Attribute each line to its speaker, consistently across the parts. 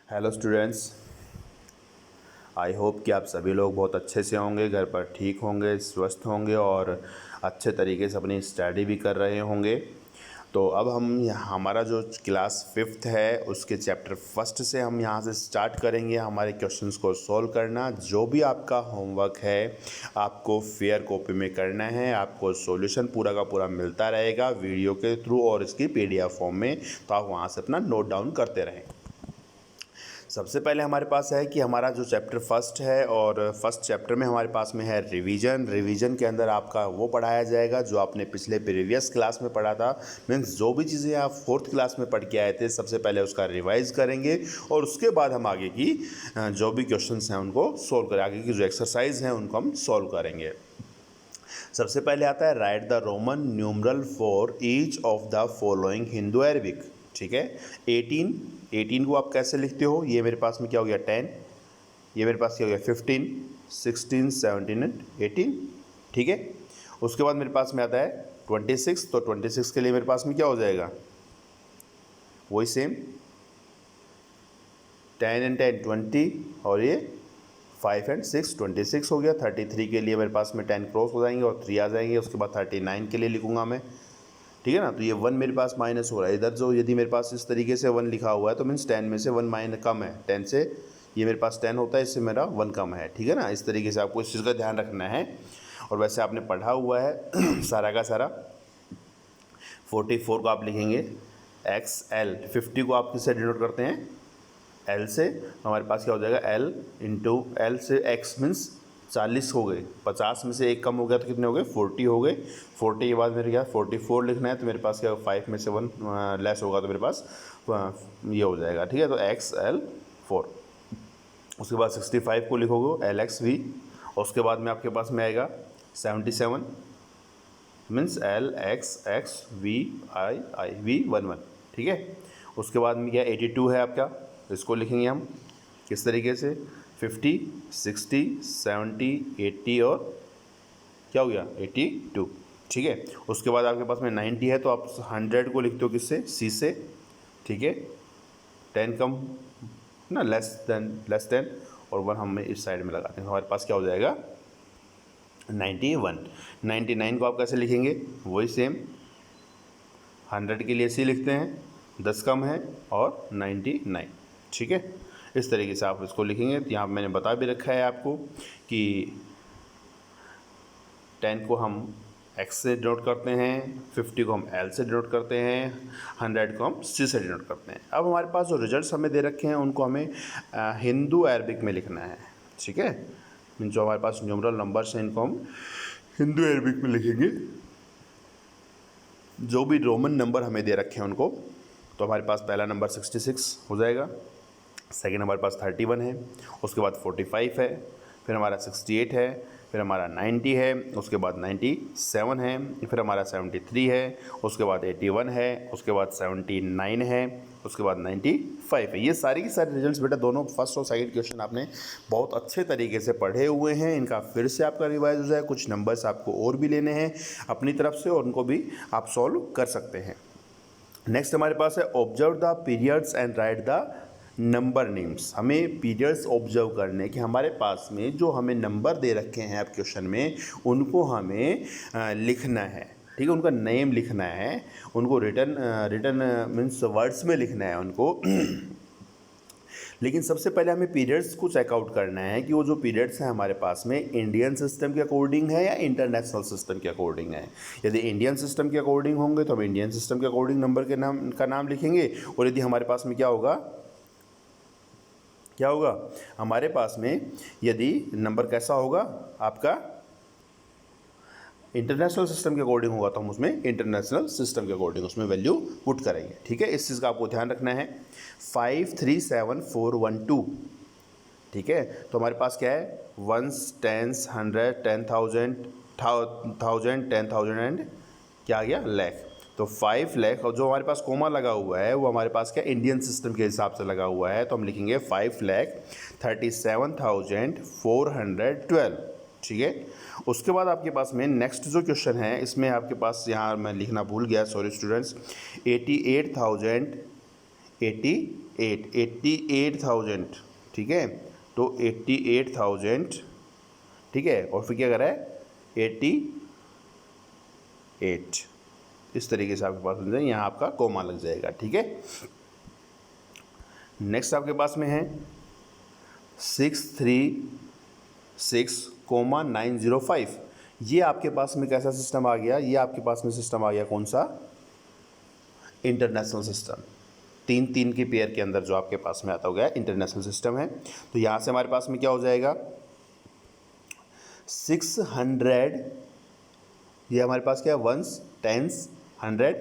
Speaker 1: Hello students, I hope कि आप सभी लोग बहुत अच्छे से होंगे, घर पर ठीक होंगे, स्वस्थ होंगे और अच्छे तरीके से अपनी स्टडी भी कर रहे होंगे। तो अब हमारा जो क्लास 5th है उसके चैप्टर फर्स्ट से हम यहाँ से स्टार्ट करेंगे हमारे क्वेश्चंस को सॉल्व करना। जो भी आपका होमवर्क है आपको फेयर कॉपी में करना है। आपको सॉल्यूशन पूरा का पूरा मिलता रहेगा वीडियो के थ्रू और इसकी PDF फॉर्म में, तो आप वहाँ से अपना नोट डाउन करते रहें। सबसे पहले हमारे पास है कि हमारा जो चैप्टर फर्स्ट है और फर्स्ट चैप्टर में हमारे पास में है रिवीजन के अंदर आपका वो पढ़ाया जाएगा जो आपने पिछले प्रीवियस क्लास में पढ़ा था। मीन्स जो भी चीज़ें आप 4th क्लास में पढ़ के आए थे सबसे पहले उसका रिवाइज करेंगे और उसके बाद हम आगे की जो भी क्वेश्चंस हैं उनको सॉल्व करें, आगे की जो एक्सरसाइज हैं उनको हम सॉल्व करेंगे। सबसे पहले आता है right the Roman numeral for each of the following Hindu Arabic. ठीक है, 18 को आप कैसे लिखते हो? ये मेरे पास में क्या हो गया 10, ये मेरे पास क्या हो गया 15, 16, 17 एंड 18। ठीक है, उसके बाद मेरे पास में आता है 26, तो 26 के लिए मेरे पास में क्या हो जाएगा? वही सेम 10 एंड 10 20 और ये 5 एंड 6 26 हो गया। 33 के लिए मेरे पास में 10 क्रॉस हो जाएंगे और 3 आ जाएंगे। उसके बाद 39 के लिए लिखूंगा मैं। ठीक है ना, तो ये 1 मेरे पास माइनस हो रहा है इधर। जो यदि मेरे पास इस तरीके से 1 लिखा हुआ है तो मीन्स 10 में से 1 माइनस कम है। 10 से ये मेरे पास 10 होता है, इससे मेरा 1 कम है। ठीक है ना, इस तरीके से आपको इस चीज़ का ध्यान रखना है। और वैसे आपने पढ़ा हुआ है सारा का सारा। 44 को आप लिखेंगे XL। 50 को आप किससे डिनोट करते हैं? L से। हमारे पास क्या हो जाएगा L इंटू L से X मीन्स 40 हो गए। 50 में से 1 कम हो गया तो कितने हो गए? 40 हो गए। 40 के बाद मेरे क्या 44 लिखना है, तो मेरे पास क्या 5 में से 1 लेस होगा तो मेरे पास ये हो जाएगा। ठीक है, तो XL 4। उसके बाद 65 को लिखोगे LXV। उसके बाद में आपके पास में आएगा 77 मीन्स LXXVIV11। ठीक है, उसके बाद में क्या 82 है आपका, इसको लिखेंगे हम किस तरीके से 50, 60, 70, 80 और क्या हो गया 82। ठीक है, उसके बाद आपके पास में 90 है तो आप 100 को लिखते हो किससे? C से। ठीक है, 10 कम ना, लेस देन और 1 हम इस साइड में लगाते हैं, हमारे पास क्या हो जाएगा 91। 99 को आप कैसे लिखेंगे? वही सेम 100 के लिए C लिखते हैं, 10 कम है और 99। ठीक है, इस तरीके से आप इसको लिखेंगे। तो यहाँ मैंने बता भी रखा है आपको कि 10 को हम X से डिनोट करते हैं, 50 को हम L से डिनोट करते हैं, 100 को हम C से डिनोट करते हैं। अब हमारे पास जो रिजल्ट्स हमें दे रखे हैं उनको हमें हिंदू अरबिक में लिखना है। ठीक है, जो हमारे पास न्यूमरल नंबर्स हैं इनको हम हिंदू अरबिक में लिखेंगे। जो भी रोमन नंबर हमें दे रखे हैं उनको, तो हमारे पास पहला नंबर 66 हो जाएगा, सेकेंड हमारे पास 31 है, उसके बाद 45 है, फिर हमारा 68 है, फिर हमारा 90 है, उसके बाद 97 है, फिर हमारा 73 है, उसके बाद 81 है, उसके बाद 79 है, उसके बाद 95 है। ये सारी की सारी रिजल्ट्स बेटा दोनों फर्स्ट और सेकंड क्वेश्चन आपने बहुत अच्छे तरीके से पढ़े हुए हैं। इनका फिर से आपका रिवाइज हो जाए, कुछ नंबर्स आपको और भी लेने हैं अपनी तरफ से और उनको भी आप सॉल्व कर सकते हैं। नेक्स्ट हमारे पास है observe the periods and right the number names. हमें पीरियड्स ऑब्जर्व करने के हमारे पास में जो हमें नंबर दे रखे हैं आप क्वेश्चन में उनको हमें लिखना है। ठीक है, उनका नेम लिखना है, उनको रिटन मीन्स वर्ड्स में लिखना है उनको लेकिन सबसे पहले हमें पीरियड्स को चेकआउट करना है कि वो जो पीरियड्स हैं हमारे पास में इंडियन सिस्टम के अकॉर्डिंग है या इंटरनेशनल सिस्टम के अकॉर्डिंग है। यदि इंडियन सिस्टम के अकॉर्डिंग होंगे तो हम इंडियन सिस्टम के अकॉर्डिंग नंबर के नाम लिखेंगे। और यदि हमारे पास में क्या होगा हमारे पास में यदि नंबर कैसा होगा आपका इंटरनेशनल सिस्टम के अकॉर्डिंग होगा तो हम उसमें इंटरनेशनल सिस्टम के अकॉर्डिंग उसमें वैल्यू पुट करेंगे। ठीक है, इस चीज़ का आपको ध्यान रखना है। 537412। ठीक है, तो हमारे पास क्या है 1s 10s 100 10,000 10,000 एंड क्या आ गया लाख। तो 5 लाख और जो हमारे पास कोमा लगा हुआ है वो हमारे पास क्या इंडियन सिस्टम के हिसाब से लगा हुआ है, तो हम लिखेंगे 5,37,412। ठीक है, उसके बाद आपके पास में नेक्स्ट जो क्वेश्चन है इसमें आपके पास यहाँ मैं लिखना भूल गया, सॉरी स्टूडेंट्स, 88,000, ठीक है। तो 88,000, ठीक है, और फिर क्या करा है 88, इस तरीके से आपके पास यहाँ आपका कोमा लग जाएगा, ठीक है। नेक्स्ट आपके पास में है 636,905। ये आपके पास में कैसा सिस्टम आ गया, ये आपके पास में सिस्टम आ गया कौन सा, इंटरनेशनल सिस्टम। 3 के पेयर के अंदर जो आपके पास में आता हो गया इंटरनेशनल सिस्टम है। तो यहाँ से हमारे पास में क्या हो जाएगा 600, ये हमारे पास क्या है वंस, टेंस, 100,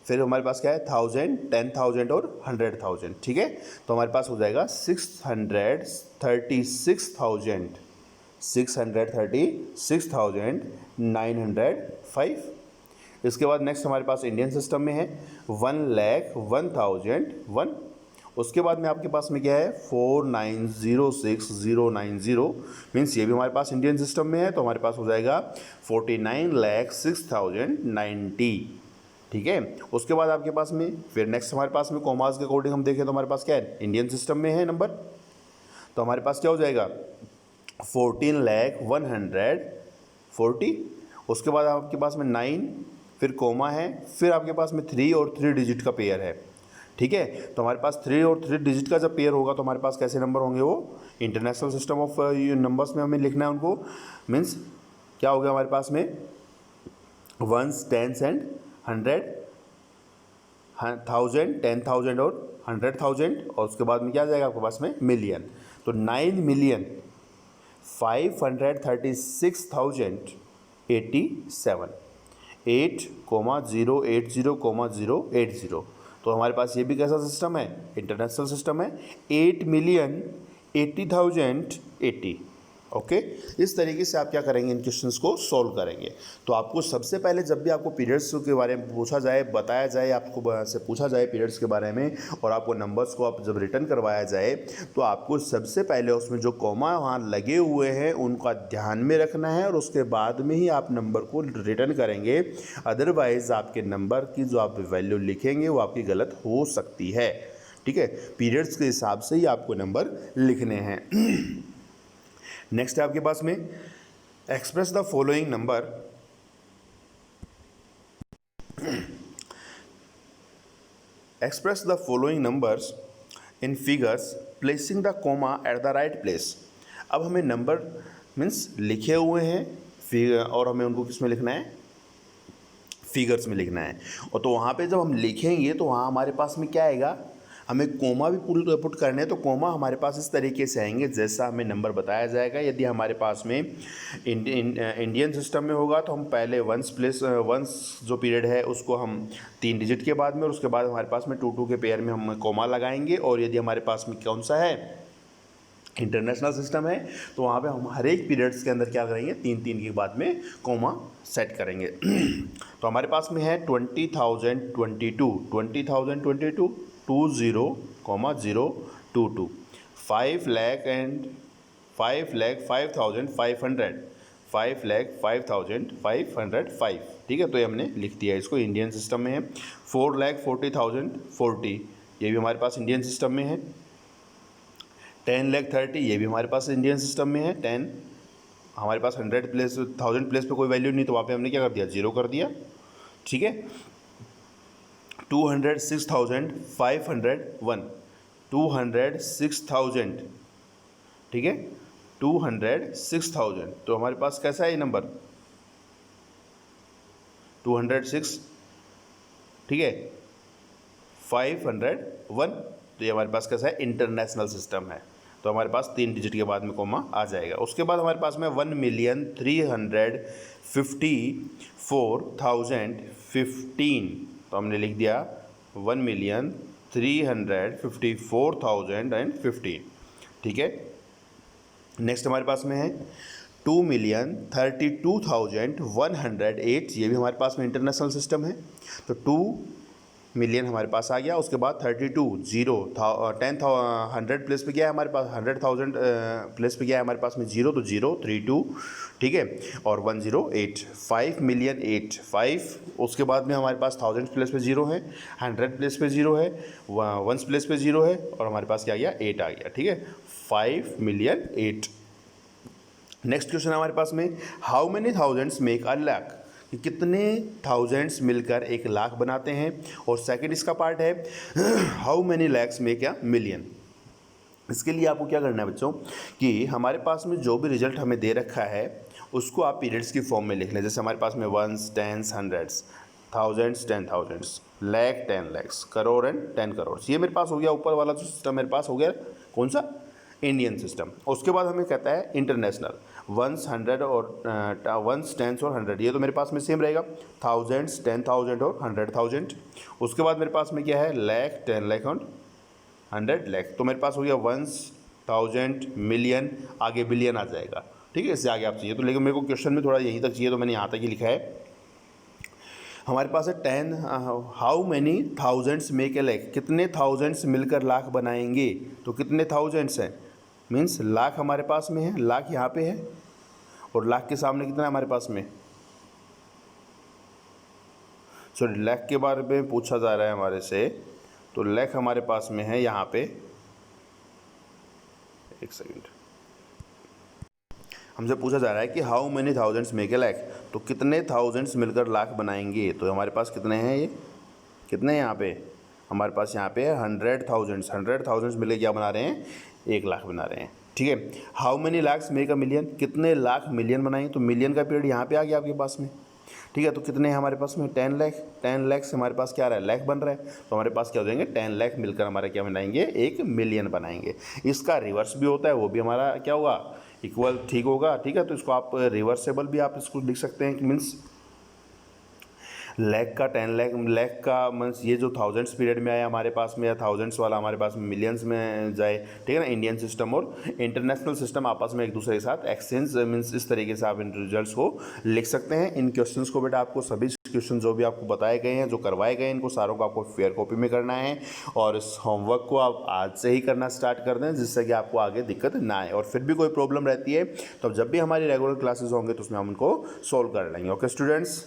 Speaker 1: फिर हमारे पास क्या है 1000, 10,000 और 100,000, ठीक है। तो हमारे पास हो जाएगा 636,905। इसके बाद नेक्स्ट हमारे पास इंडियन सिस्टम में है 1,01,001। उसके बाद में आपके पास में क्या है 4906,090, मीन्स ये भी हमारे पास इंडियन सिस्टम में है। तो हमारे पास हो जाएगा 49,06,090, ठीक है। उसके बाद आपके पास में फिर नेक्स्ट हमारे पास में कॉमास के अकॉर्डिंग हम देखें तो हमारे पास क्या है इंडियन सिस्टम में है नंबर। तो हमारे पास क्या हो जाएगा 14,140। उसके बाद आपके पास में 9, फिर कोमा है, फिर आपके पास में 3 और 3 डिजिट का पेयर है, ठीक है। तो हमारे पास 3 और 3 डिजिट का जब पेयर होगा तो हमारे पास कैसे नंबर होंगे, वो इंटरनेशनल सिस्टम ऑफ नंबर्स में हमें लिखना है उनको। मीन्स क्या हो गया हमारे पास में वंस, टेंस एंड 100, 1000, 10,000 और 100,000, और उसके बाद में क्या आ जाएगा आपके पास में मिलियन। तो 9,536,087, 8,080,080। तो हमारे पास ये भी कैसा सिस्टम है इंटरनेशनल सिस्टम है 8,80,080। ओके, इस तरीके से आप क्या करेंगे इन क्वेश्चंस को सॉल्व करेंगे। तो आपको सबसे पहले जब भी आपको पीरियड्स के बारे में पूछा जाए, बताया जाए, आपको से पूछा जाए पीरियड्स के बारे में, और आपको नंबर्स को आप जब रिटर्न करवाया जाए तो आपको सबसे पहले उसमें जो कॉमा वहाँ लगे हुए हैं उनका ध्यान में रखना है, और उसके बाद में ही आप नंबर को रिटर्न करेंगे। अदरवाइज़ आपके नंबर की जो आप वैल्यू लिखेंगे वो आपकी गलत हो सकती है, ठीक है। पीरियड्स के हिसाब से ही आपको नंबर लिखने हैं। नेक्स्ट है आपके पास में express the following number, express the following numbers in figures placing the comma at the right place. अब हमें नंबर मीन्स लिखे हुए हैं फिगर, और हमें उनको किस में लिखना है फिगर्स में लिखना है। और तो वहाँ पे जब हम लिखेंगे तो वहाँ हमारे पास में क्या आएगा, हमें कोमा भी पुट करने हैं। तो कोमा हमारे पास इस तरीके से आएंगे जैसा हमें नंबर बताया जाएगा। यदि हमारे पास में इंडियन सिस्टम में होगा तो हम पहले वंस जो पीरियड है उसको हम 3 डिजिट के बाद में, और उसके बाद हमारे पास में 2 के पेयर में हम कोमा लगाएंगे। और यदि हमारे पास में कौन सा है इंटरनेशनल सिस्टम है तो वहाँ पे हम हर एक पीरियड्स के अंदर क्या करेंगे 3 के बाद में कोमा सेट करेंगे। तो हमारे पास में है 20,022, 20,022, 20,022, 5,05,500, 5,05,505, ठीक है। तो ये हमने लिख दिया, इसको इंडियन सिस्टम में है। 4,40,040, ये भी हमारे पास इंडियन सिस्टम में है। 10,30,000, ये भी हमारे पास इंडियन सिस्टम में है। 10 हमारे पास 100 प्लेस 1000 प्लेस पे कोई वैल्यू नहीं, तो वहाँ पे हमने क्या कर दिया 0 कर दिया, ठीक है। 206,501, 206,000, ठीक है, 206,000। तो हमारे पास कैसा है ये नंबर 206, ठीक है, 501। तो ये हमारे पास कैसा है इंटरनेशनल सिस्टम है। तो हमारे पास 3 डिजिट के बाद में कोमा आ जाएगा। उसके बाद हमारे पास में 1,354,015, तो हमने लिख दिया 1,354,015, ठीक है। नेक्स्ट हमारे पास में है 2,32,108, ये भी हमारे पास में इंटरनेशनल सिस्टम है। तो 2 मिलियन हमारे पास आ गया। उसके बाद 32 जीरो था 100 प्लेस पे गया है हमारे पास, 100,000 प्लेस पे गया है हमारे पास में जीरो, तो जीरो 32, ठीक है, और 108 5 मिलियन 8 5। उसके बाद में हमारे पास 1000 प्लेस पे जीरो है, 100 प्लेस पे जीरो है, वंस प्लेस पे जीरो है, और हमारे पास क्या आ गया 8 आ गया, ठीक है, 5 मिलियन 8। नेक्स्ट क्वेश्चन हमारे पास में, how many thousands make a lakh, कि कितने थाउजेंड्स मिलकर एक लाख बनाते हैं। और सेकंड इसका पार्ट है how many lakhs make a million. इसके लिए आपको क्या करना है बच्चों, कि हमारे पास में जो भी रिजल्ट हमें दे रखा है उसको आप पीरियड्स की फॉर्म में लिख लें। जैसे हमारे पास में ones, tens, hundreds, thousands, 10,000, lakh, 10 lakhs, crore and 10 crore. ये मेरे पास हो गया, ऊपर वाला जो सिस्टम मेरे पास हो गया कौन सा, इंडियन सिस्टम। उसके बाद हमें कहता है इंटरनेशनल, वंस, 100 और वंस, टेंस और 100, ये तो मेरे पास में सेम रहेगा, थाउजेंड्स, 10,000 और 100,000। उसके बाद मेरे पास में क्या है, लैख, 10 लैख और 100 लैख। तो मेरे पास हो गया वंस, थाउजेंड, मिलियन, आगे बिलियन आ जाएगा, ठीक है, इससे आगे आप चाहिए तो, लेकिन मेरे को क्वेश्चन में थोड़ा यहीं तक चाहिए तो मैंने यहाँ तक ही लिखा है। हमारे पास है 10, how many thousands make a lakh, कितने थाउजेंड्स मिलकर लाख बनाएंगे। तो कितने थाउजेंड्स हैं, मीन्स लाख हमारे पास में है, लाख यहाँ पे है, और लाख के सामने कितना है हमारे पास में, सॉरी लाख के बारे में पूछा जा रहा है हमारे से, तो लाख हमारे पास में है यहाँ पे, एक सेकंड, हमसे पूछा जा रहा है कि how many thousands make a lakh, तो कितने थाउजेंड्स मिलकर लाख बनाएंगे। तो हमारे पास कितने हैं, ये कितने हैं यहाँ पे, हमारे पास यहाँ पे है 100,000 मिलकर क्या बना रहे हैं, 1 लाख बना रहे हैं, ठीक है। How many lakhs make a million, कितने लाख मिलियन बनाएंगे, तो मिलियन का पीरियड यहाँ पे आ गया आपके पास में, ठीक है। तो कितने हैं हमारे पास में, 10 लाख, 10 लाख से हमारे पास क्या आ रहा है, लाख बन रहा है, तो हमारे पास क्या हो जाएंगे, 10 लाख मिलकर हमारे क्या बनाएंगे, 1 मिलियन बनाएंगे। इसका रिवर्स भी होता है, वो भी हमारा क्या होगा, इक्वल, ठीक होगा, ठीक है। तो इसको आप रिवर्सेबल भी आप इसको लिख सकते हैं कि मीन्स लैख का 10 लाख, लैख का मीन्स ये जो थाउजेंड्स पीरियड में आया हमारे पास में, या थाउजेंड्स वाला हमारे पास में मिलियंस में जाए, ठीक है ना। इंडियन सिस्टम और इंटरनेशनल सिस्टम आपस में एक दूसरे के साथ एक्सचेंज, मीन्स इस तरीके से आप इन रिजल्ट्स को लिख सकते हैं। इन क्वेश्चंस को बेटा आपको सभी क्वेश्चन जो भी आपको बताए गए हैं, जो करवाए गए हैं, इनको सारों को आपको फेयर कॉपी में करना है, और इस होमवर्क को आप आज से ही करना स्टार्ट कर दें, जिससे कि आपको आगे दिक्कत ना आए। और फिर भी कोई प्रॉब्लम रहती है तो जब भी हमारी रेगुलर क्लासेस होंगे तो उसमें हम उनको सॉल्व कर लेंगे। Okay students.